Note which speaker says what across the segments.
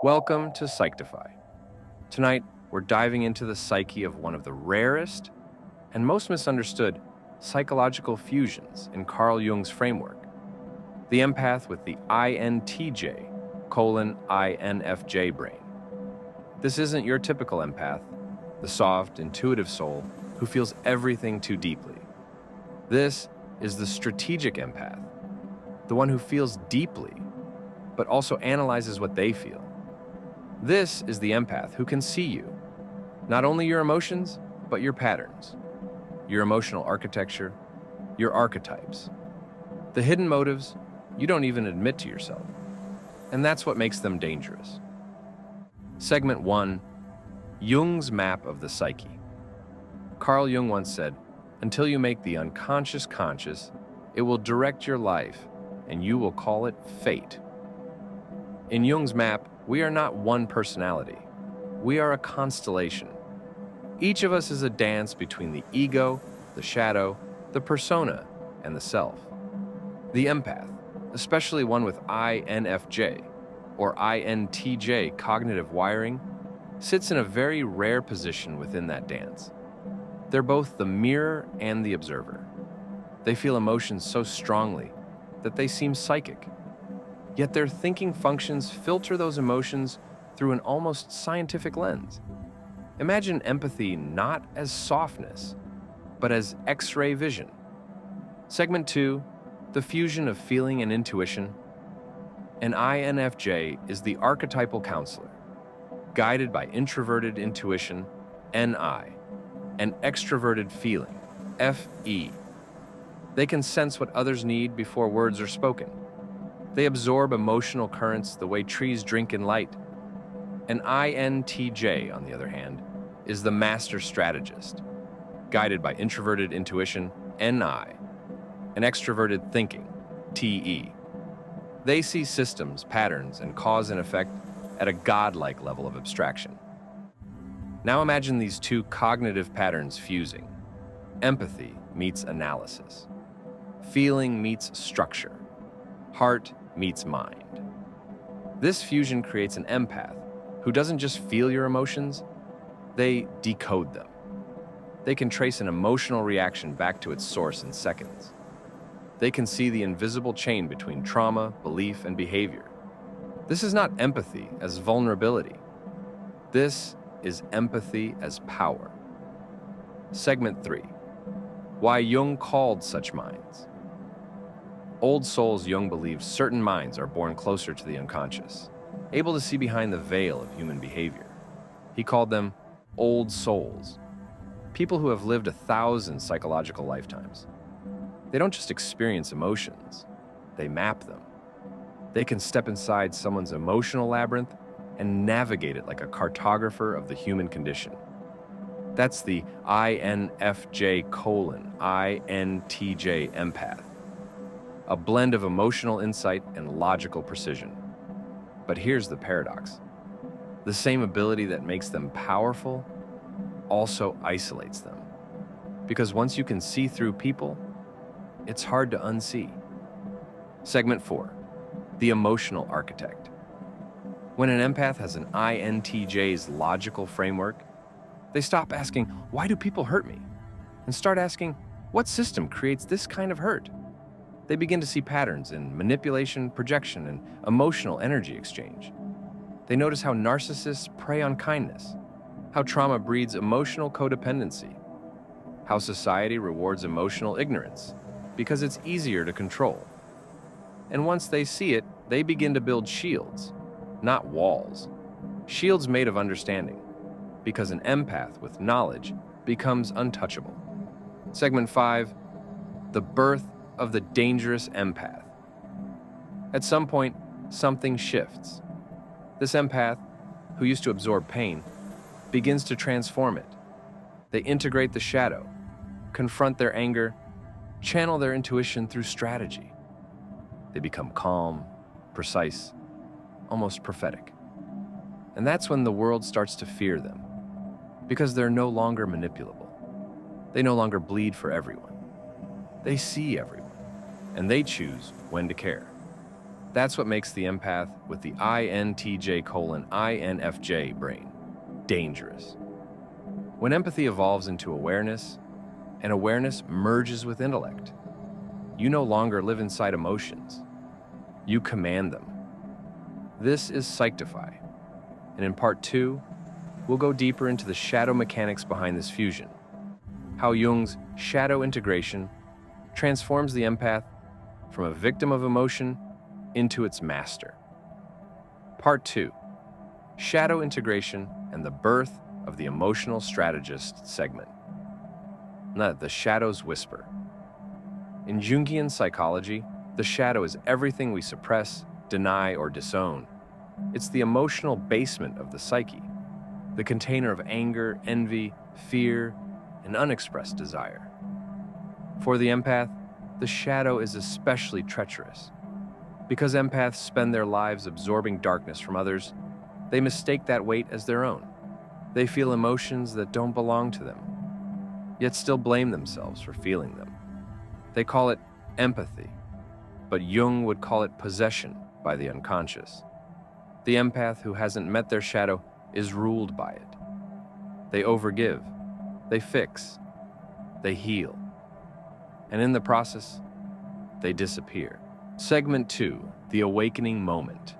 Speaker 1: Welcome to Psychtify. Tonight, we're diving into the psyche of one of the rarest and most misunderstood psychological fusions in Carl Jung's framework, the empath with the INTJ:INFJ brain. This isn't your typical empath, the soft, intuitive soul who feels everything too deeply. This is the strategic empath, the one who feels deeply, but also analyzes what they feel. This is the empath who can see you, not only your emotions, but your patterns, your emotional architecture, your archetypes, the hidden motives you don't even admit to yourself. And that's what makes them dangerous. Segment 1, Jung's map of the psyche. Carl Jung once said, "Until you make the unconscious conscious, it will direct your life, and you will call it fate." In Jung's map, we are not one personality. We are a constellation. Each of us is a dance between the ego, the shadow, the persona, and the self. The empath, especially one with INFJ or INTJ cognitive wiring, sits in a very rare position within that dance. They're both the mirror and the observer. They feel emotions so strongly that they seem psychic. Yet their thinking functions filter those emotions through an almost scientific lens. Imagine empathy not as softness, but as X-ray vision. Segment 2, the fusion of feeling and intuition. An INFJ is the archetypal counselor, guided by introverted intuition, NI, and extroverted feeling, FE. They can sense what others need before words are spoken. They absorb emotional currents the way trees drink in light. An INTJ, on the other hand, is the master strategist, guided by introverted intuition, NI, and extroverted thinking, TE. They see systems, patterns, and cause and effect at a godlike level of abstraction. Now imagine these two cognitive patterns fusing. Empathy meets analysis. Feeling meets structure. Heart meets mind. This fusion creates an empath who doesn't just feel your emotions, they decode them. They can trace an emotional reaction back to its source in seconds. They can see the invisible chain between trauma, belief, and behavior. This is not empathy as vulnerability. This is empathy as power. Segment 3, why Jung called such minds. Old souls, Jung believes certain minds are born closer to the unconscious, able to see behind the veil of human behavior. He called them old souls, people who have lived 1,000 psychological lifetimes. They don't just experience emotions, they map them. They can step inside someone's emotional labyrinth and navigate it like a cartographer of the human condition. That's the INFJ:INTJ empath. A blend of emotional insight and logical precision. But here's the paradox. The same ability that makes them powerful also isolates them. Because once you can see through people, it's hard to unsee. Segment 4, the emotional architect. When an empath has an INTJ's logical framework, they stop asking, "Why do people hurt me?" and start asking, "What system creates this kind of hurt?" They begin to see patterns in manipulation, projection, and emotional energy exchange. They notice how narcissists prey on kindness, how trauma breeds emotional codependency, how society rewards emotional ignorance because it's easier to control. And once they see it, they begin to build shields, not walls. Shields made of understanding, because an empath with knowledge becomes untouchable. Segment 5, the birth of the dangerous empath. At some point, something shifts. This empath, who used to absorb pain, begins to transform it. They integrate the shadow, confront their anger, channel their intuition through strategy. They become calm, precise, almost prophetic. And that's when the world starts to fear them, because they're no longer manipulable. They no longer bleed for everyone. They see everyone, and they choose when to care. That's what makes the empath with the INTJ:INFJ brain dangerous. When empathy evolves into awareness, and awareness merges with intellect, you no longer live inside emotions. You command them. This is Psychtify, and in part 2, we'll go deeper into the shadow mechanics behind this fusion, how Jung's shadow integration transforms the empath from a victim of emotion into its master. Part 2, Shadow Integration and the Birth of the Emotional Strategist segment. Not the shadow's whisper. In Jungian psychology, the shadow is everything we suppress, deny, or disown. It's the emotional basement of the psyche, the container of anger, envy, fear, and unexpressed desire. For the empath, the shadow is especially treacherous. Because empaths spend their lives absorbing darkness from others, they mistake that weight as their own. They feel emotions that don't belong to them, yet still blame themselves for feeling them. They call it empathy, but Jung would call it possession by the unconscious. The empath who hasn't met their shadow is ruled by it. They overgive, they fix, they heal, and in the process, they disappear. Segment 2, the awakening moment.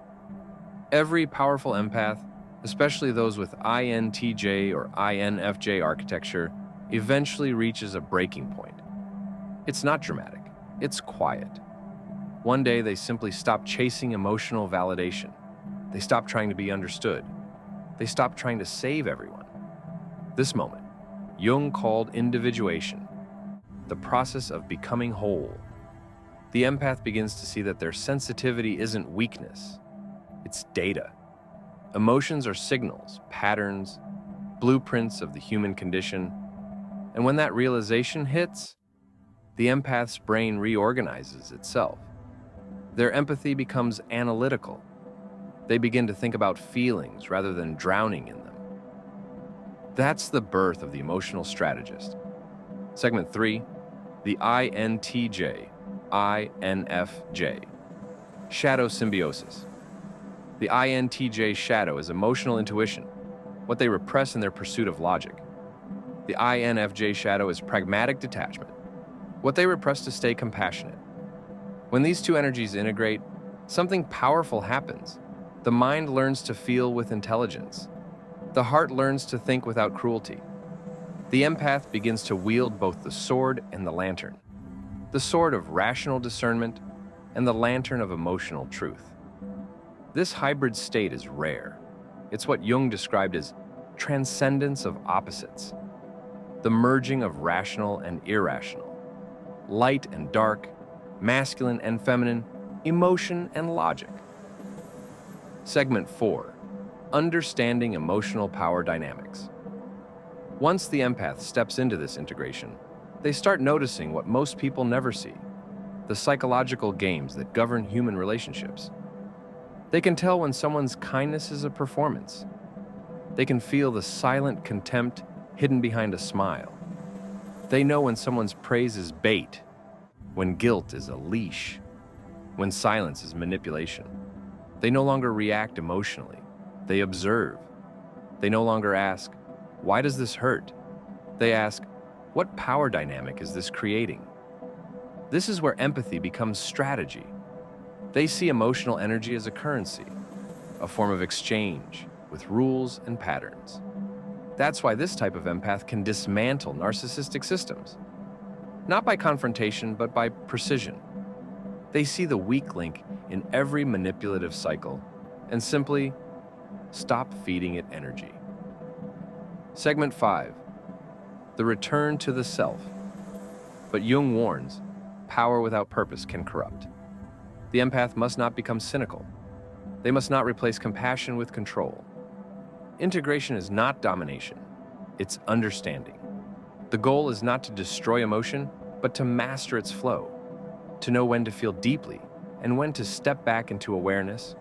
Speaker 1: Every powerful empath, especially those with INTJ or INFJ architecture, eventually reaches a breaking point. It's not dramatic, it's quiet. One day they simply stop chasing emotional validation. They stop trying to be understood. They stop trying to save everyone. This moment, Jung called individuation, the process of becoming whole. The empath begins to see that their sensitivity isn't weakness, it's data. Emotions are signals, patterns, blueprints of the human condition. And when that realization hits, the empath's brain reorganizes itself. Their empathy becomes analytical. They begin to think about feelings rather than drowning in them. That's the birth of the emotional strategist. Segment 3, the INTJ/INFJ. Shadow symbiosis. The INTJ shadow is emotional intuition, what they repress in their pursuit of logic. The INFJ shadow is pragmatic detachment, what they repress to stay compassionate. When these two energies integrate, something powerful happens. The mind learns to feel with intelligence. The heart learns to think without cruelty. The empath begins to wield both the sword and the lantern, the sword of rational discernment and the lantern of emotional truth. This hybrid state is rare. It's what Jung described as transcendence of opposites, the merging of rational and irrational, light and dark, masculine and feminine, emotion and logic. Segment 4, understanding emotional power dynamics. Once the empath steps into this integration, they start noticing what most people never see, the psychological games that govern human relationships. They can tell when someone's kindness is a performance. They can feel the silent contempt hidden behind a smile. They know when someone's praise is bait, when guilt is a leash, when silence is manipulation. They no longer react emotionally. They observe. They no longer ask, "Why does this hurt?" They ask, "What power dynamic is this creating?" This is where empathy becomes strategy. They see emotional energy as a currency, a form of exchange with rules and patterns. That's why this type of empath can dismantle narcissistic systems, not by confrontation, but by precision. They see the weak link in every manipulative cycle and simply stop feeding it energy. Segment 5, the return to the self. But Jung warns, power without purpose can corrupt. The empath must not become cynical. They must not replace compassion with control. Integration is not domination, it's understanding. The goal is not to destroy emotion, but to master its flow, to know when to feel deeply and when to step back into awareness.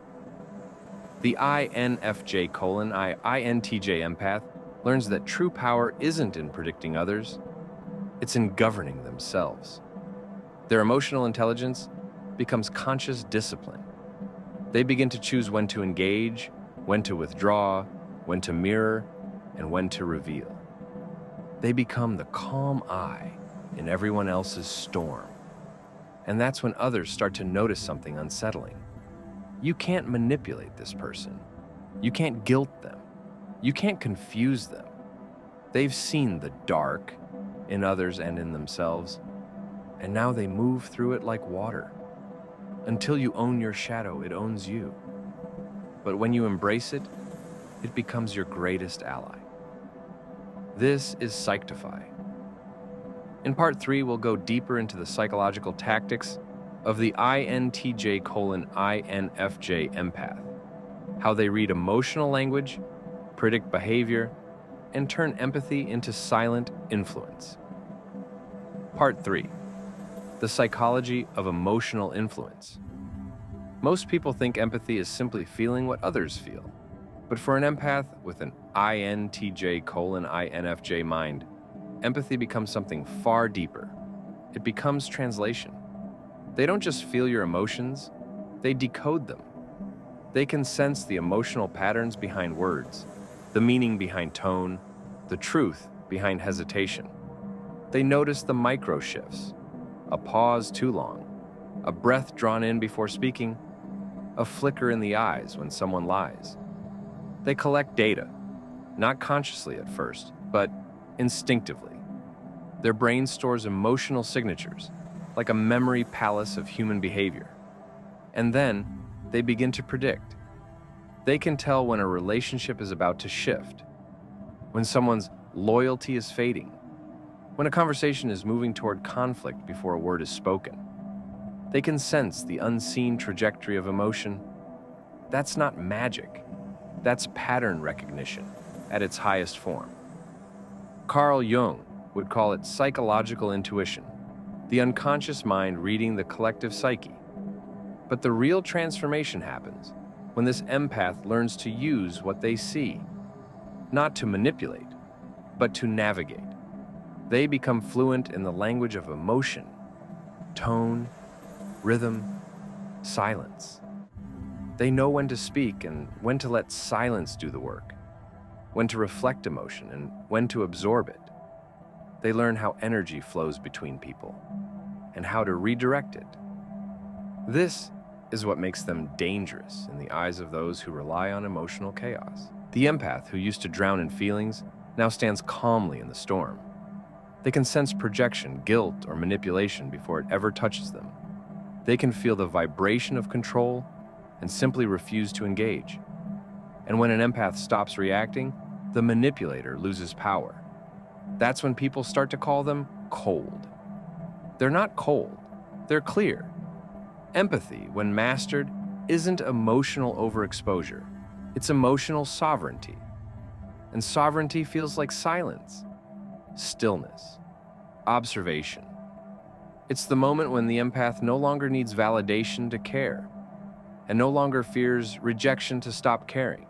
Speaker 1: The INFJ:INTJ empath learns that true power isn't in predicting others, it's in governing themselves. Their emotional intelligence becomes conscious discipline. They begin to choose when to engage, when to withdraw, when to mirror, and when to reveal. They become the calm eye in everyone else's storm. And that's when others start to notice something unsettling. You can't manipulate this person. You can't guilt them. You can't confuse them. They've seen the dark in others and in themselves, and now they move through it like water. Until you own your shadow, it owns you. But when you embrace it, it becomes your greatest ally. This is Psychtify. In part 3, we'll go deeper into the psychological tactics of the INTJ:INFJ empath, how they read emotional language, predict behavior, and turn empathy into silent influence. Part 3. The psychology of emotional influence. Most people think empathy is simply feeling what others feel. But for an empath with an INTJ:INFJ mind, empathy becomes something far deeper. It becomes translation. They don't just feel your emotions, they decode them. They can sense the emotional patterns behind words, the meaning behind tone, the truth behind hesitation. They notice the micro shifts, a pause too long, a breath drawn in before speaking, a flicker in the eyes when someone lies. They collect data, not consciously at first, but instinctively. Their brain stores emotional signatures, like a memory palace of human behavior. And then they begin to predict. They can tell when a relationship is about to shift, when someone's loyalty is fading, when a conversation is moving toward conflict before a word is spoken. They can sense the unseen trajectory of emotion. That's not magic. That's pattern recognition at its highest form. Carl Jung would call it psychological intuition, the unconscious mind reading the collective psyche. But the real transformation happens when this empath learns to use what they see, not to manipulate, but to navigate. They become fluent in the language of emotion, tone, rhythm, silence. They know when to speak and when to let silence do the work, when to reflect emotion and when to absorb it. They learn how energy flows between people and how to redirect it. This is what makes them dangerous in the eyes of those who rely on emotional chaos. The empath who used to drown in feelings now stands calmly in the storm. They can sense projection, guilt, or manipulation before it ever touches them. They can feel the vibration of control and simply refuse to engage. And when an empath stops reacting, the manipulator loses power. That's when people start to call them cold. They're not cold, they're clear. Empathy, when mastered, isn't emotional overexposure. It's emotional sovereignty. And sovereignty feels like silence, stillness, observation. It's the moment when the empath no longer needs validation to care, and no longer fears rejection to stop caring.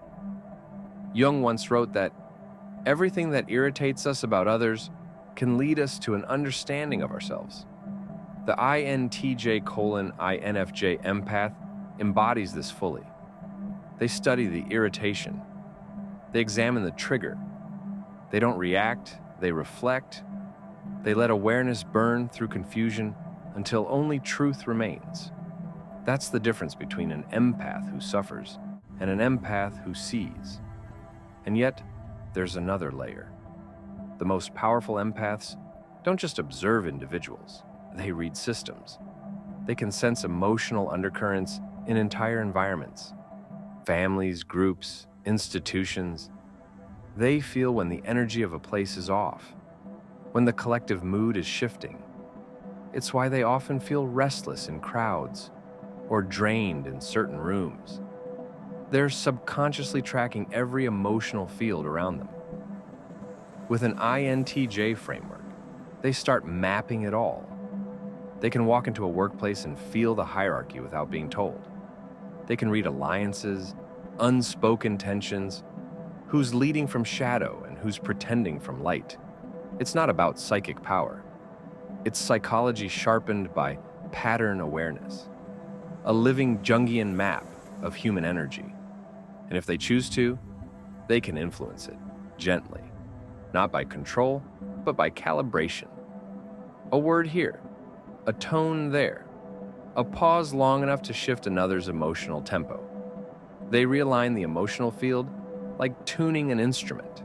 Speaker 1: Jung once wrote that everything that irritates us about others can lead us to an understanding of ourselves. The INTJ:INFJ empath embodies this fully. They study the irritation. They examine the trigger. They don't react, they reflect. They let awareness burn through confusion until only truth remains. That's the difference between an empath who suffers and an empath who sees. And yet, there's another layer. The most powerful empaths don't just observe individuals, they read systems. They can sense emotional undercurrents in entire environments. Families, groups, institutions. They feel when the energy of a place is off, when the collective mood is shifting. It's why they often feel restless in crowds or drained in certain rooms. They're subconsciously tracking every emotional field around them. With an INTJ framework, they start mapping it all. They can walk into a workplace and feel the hierarchy without being told. They can read alliances, unspoken tensions, who's leading from shadow and who's pretending from light. It's not about psychic power. It's psychology sharpened by pattern awareness. A living Jungian map of human energy. And if they choose to, they can influence it, gently, not by control, but by calibration. A word here, a tone there, a pause long enough to shift another's emotional tempo. They realign the emotional field like tuning an instrument.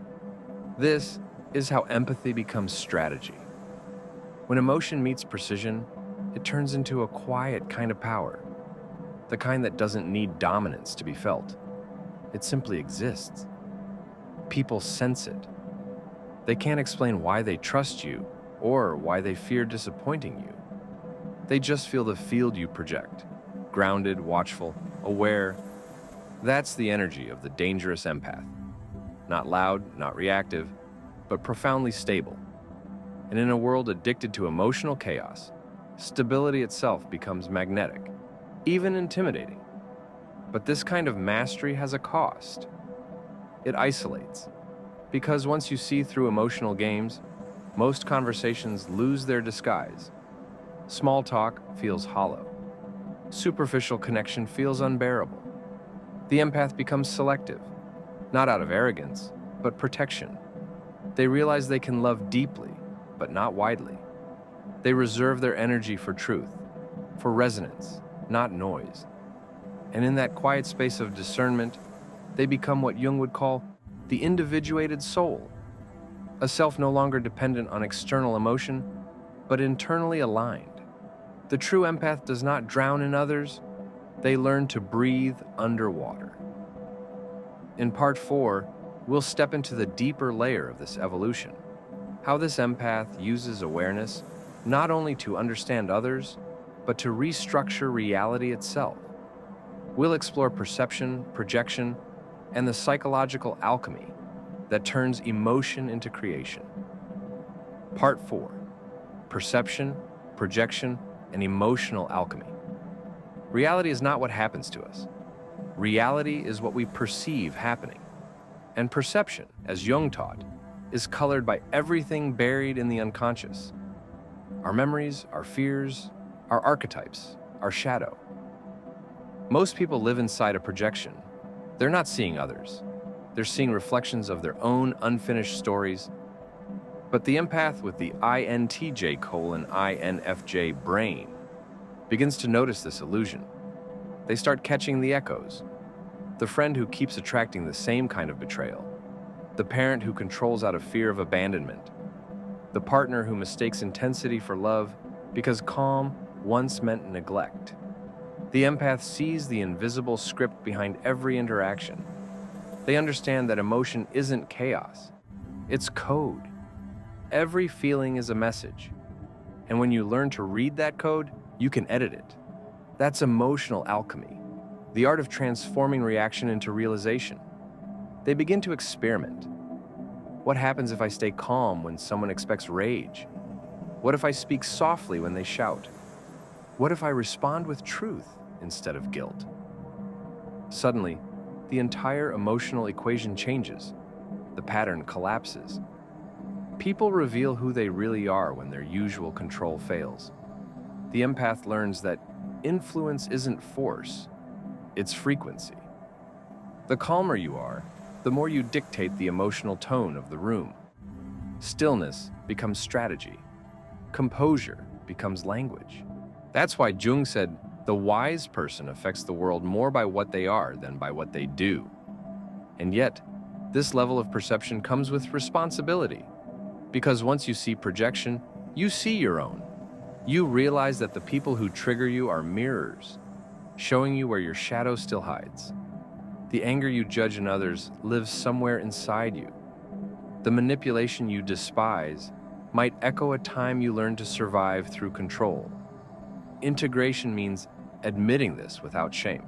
Speaker 1: This is how empathy becomes strategy. When emotion meets precision, it turns into a quiet kind of power, the kind that doesn't need dominance to be felt. It simply exists. People sense it. They can't explain why they trust you or why they fear disappointing you. They just feel the field you project, grounded, watchful, aware. That's the energy of the dangerous empath. Not loud, not reactive, but profoundly stable. And in a world addicted to emotional chaos, stability itself becomes magnetic, even intimidating. But this kind of mastery has a cost. It isolates, because once you see through emotional games, most conversations lose their disguise. Small talk feels hollow. Superficial connection feels unbearable. The empath becomes selective, not out of arrogance, but protection. They realize they can love deeply, but not widely. They reserve their energy for truth, for resonance, not noise. And in that quiet space of discernment, they become what Jung would call the individuated soul, a self no longer dependent on external emotion, but internally aligned. The true empath does not drown in others, they learn to breathe underwater. In part 4, we'll step into the deeper layer of this evolution, how this empath uses awareness not only to understand others, but to restructure reality itself. We'll explore perception, projection, and the psychological alchemy that turns emotion into creation. Part 4, perception, projection, and emotional alchemy. Reality is not what happens to us. Reality is what we perceive happening. And perception, as Jung taught, is colored by everything buried in the unconscious. Our memories, our fears, our archetypes, our shadow. Most people live inside a projection. They're not seeing others. They're seeing reflections of their own unfinished stories. But the empath with the INTJ:INFJ brain begins to notice this illusion. They start catching the echoes. The friend who keeps attracting the same kind of betrayal. The parent who controls out of fear of abandonment. The partner who mistakes intensity for love because calm once meant neglect. The empath sees the invisible script behind every interaction. They understand that emotion isn't chaos. It's code. Every feeling is a message. And when you learn to read that code, you can edit it. That's emotional alchemy, the art of transforming reaction into realization. They begin to experiment. What happens if I stay calm when someone expects rage? What if I speak softly when they shout? What if I respond with truth instead of guilt? Suddenly, the entire emotional equation changes. The pattern collapses. People reveal who they really are when their usual control fails. The empath learns that influence isn't force, it's frequency. The calmer you are, the more you dictate the emotional tone of the room. Stillness becomes strategy. Composure becomes language. That's why Jung said, the wise person affects the world more by what they are than by what they do. And yet, this level of perception comes with responsibility. Because once you see projection, you see your own. You realize that the people who trigger you are mirrors, showing you where your shadow still hides. The anger you judge in others lives somewhere inside you. The manipulation you despise might echo a time you learned to survive through control. Integration means admitting this without shame.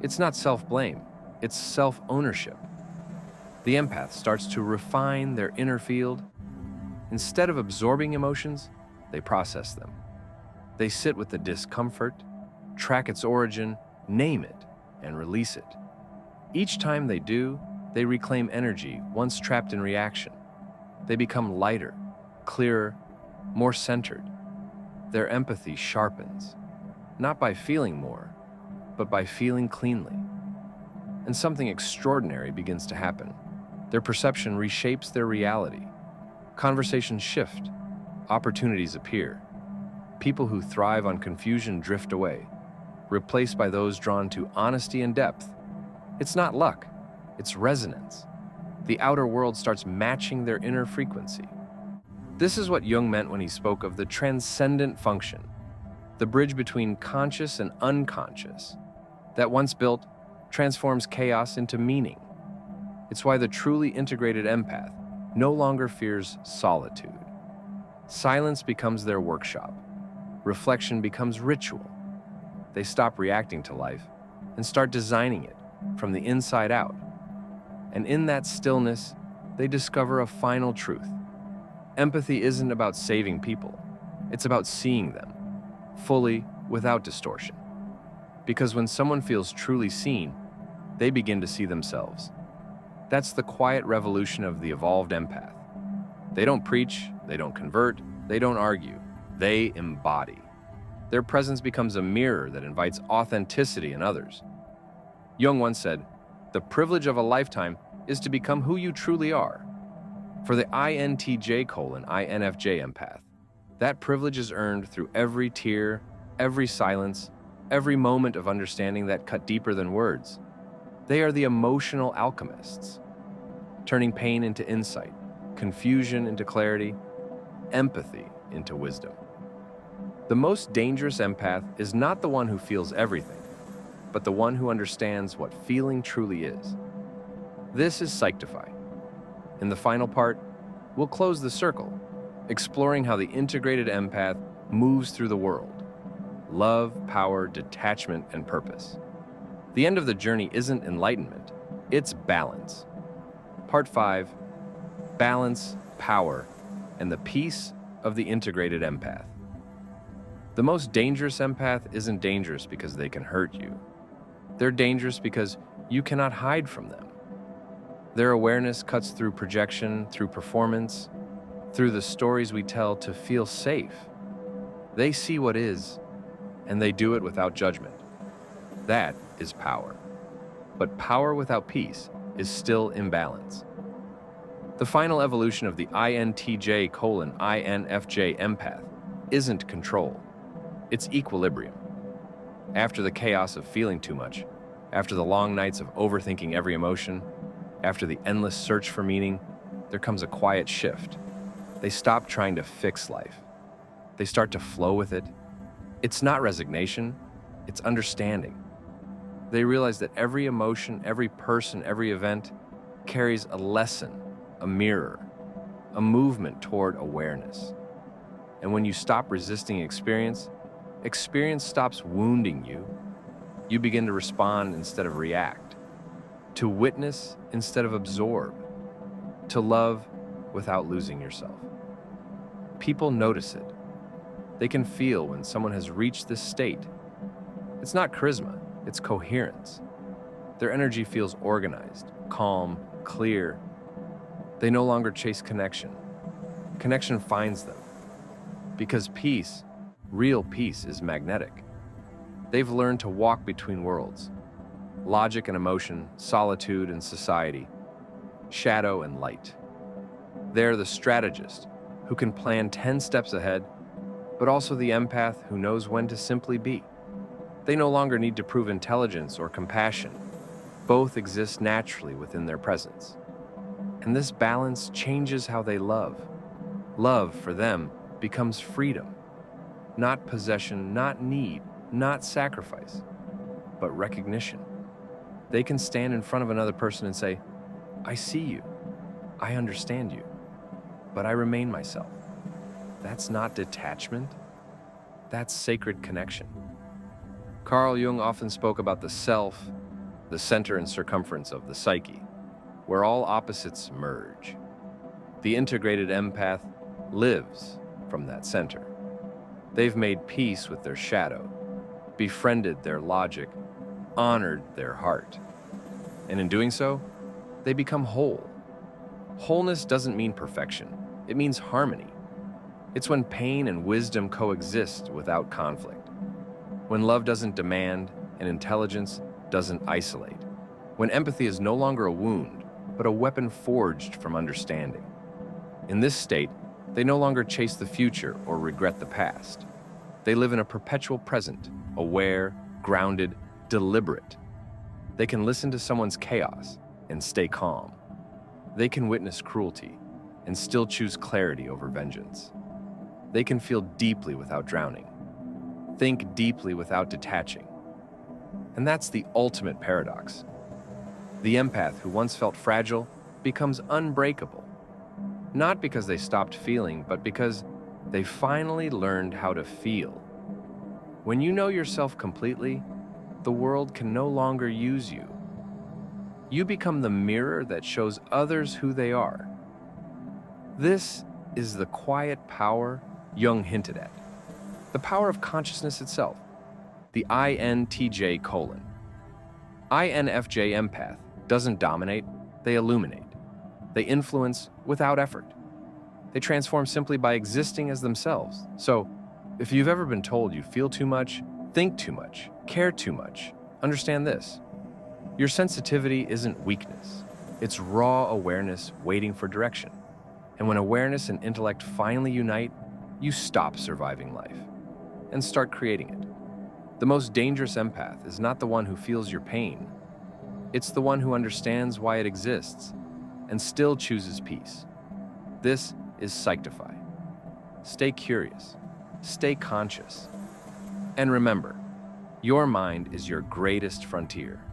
Speaker 1: It's not self-blame, it's self-ownership. The empath starts to refine their inner field. Instead of absorbing emotions, they process them. They sit with the discomfort, track its origin, name it, and release it. Each time they do, they reclaim energy once trapped in reaction. They become lighter, clearer, more centered. Their empathy sharpens, not by feeling more, but by feeling cleanly. And something extraordinary begins to happen. Their perception reshapes their reality. Conversations shift. Opportunities appear. People who thrive on confusion drift away, replaced by those drawn to honesty and depth. It's not luck, it's resonance. The outer world starts matching their inner frequency. This is what Jung meant when he spoke of the transcendent function, the bridge between conscious and unconscious, that once built, transforms chaos into meaning. It's why the truly integrated empath no longer fears solitude. Silence becomes their workshop. Reflection becomes ritual. They stop reacting to life and start designing it from the inside out. And in that stillness, they discover a final truth. Empathy isn't about saving people. It's about seeing them, fully, without distortion. Because when someone feels truly seen, they begin to see themselves. That's the quiet revolution of the evolved empath. They don't preach, they don't convert, they don't argue. They embody. Their presence becomes a mirror that invites authenticity in others. Jung once said, "The privilege of a lifetime is to become who you truly are." For the INTJ:INFJ empath, that privilege is earned through every tear, every silence, every moment of understanding that cut deeper than words. They are the emotional alchemists, turning pain into insight, confusion into clarity, empathy into wisdom. The most dangerous empath is not the one who feels everything, but the one who understands what feeling truly is. This is Psychtify. In the final part, we'll close the circle, exploring how the integrated empath moves through the world. Love, power, detachment, and purpose. The end of the journey isn't enlightenment, it's balance. Part 5, balance, power, and the peace of the integrated empath. The most dangerous empath isn't dangerous because they can hurt you. They're dangerous because you cannot hide from them. Their awareness cuts through projection, through performance, through the stories we tell to feel safe. They see what is, and they do it without judgment. That is power. But power without peace is still imbalance. The final evolution of the INTJ:INFJ empath isn't control. It's equilibrium. After the chaos of feeling too much, after the long nights of overthinking every emotion, after the endless search for meaning, there comes a quiet shift. They stop trying to fix life. They start to flow with it. It's not resignation, it's understanding. They realize that every emotion, every person, every event carries a lesson, a mirror, a movement toward awareness. And when you stop resisting experience, experience stops wounding you. You begin to respond instead of react, to witness instead of absorb, to love without losing yourself. People notice it. They can feel when someone has reached this state. It's not charisma, it's coherence. Their energy feels organized, calm, clear. They no longer chase connection. Connection finds them. Because peace, real peace, is magnetic. They've learned to walk between worlds. Logic and emotion, solitude and society, shadow and light. They're the strategist who can plan 10 steps ahead, but also the empath who knows when to simply be. They no longer need to prove intelligence or compassion. Both exist naturally within their presence. And this balance changes how they love. Love, for them, becomes freedom. Not possession, not need, not sacrifice, but recognition. They can stand in front of another person and say, "I see you, I understand you, but I remain myself." That's not detachment, that's sacred connection. Carl Jung often spoke about the self, the center and circumference of the psyche, where all opposites merge. The integrated empath lives from that center. They've made peace with their shadow, befriended their logic, honored their heart. And in doing so, they become whole. Wholeness doesn't mean perfection, it means harmony. It's when pain and wisdom coexist without conflict. When love doesn't demand and intelligence doesn't isolate. When empathy is no longer a wound, but a weapon forged from understanding. In this state, they no longer chase the future or regret the past. They live in a perpetual present, aware, grounded, deliberate. They can listen to someone's chaos and stay calm. They can witness cruelty and still choose clarity over vengeance. They can feel deeply without drowning, think deeply without detaching. And that's the ultimate paradox. The empath who once felt fragile becomes unbreakable, not because they stopped feeling, but because they finally learned how to feel. When you know yourself completely, the world can no longer use you. You become the mirror that shows others who they are. This is the quiet power Jung hinted at, the power of consciousness itself, the INTJ colon. INFJ empath doesn't dominate, they illuminate. They influence without effort. They transform simply by existing as themselves. So, if you've ever been told you feel too much, think too much, care too much, understand this. Your sensitivity isn't weakness. It's raw awareness waiting for direction. And when awareness and intellect finally unite, you stop surviving life and start creating it. The most dangerous empath is not the one who feels your pain. It's the one who understands why it exists and still chooses peace. This is Psychtify. Stay curious, stay conscious, and remember, your mind is your greatest frontier.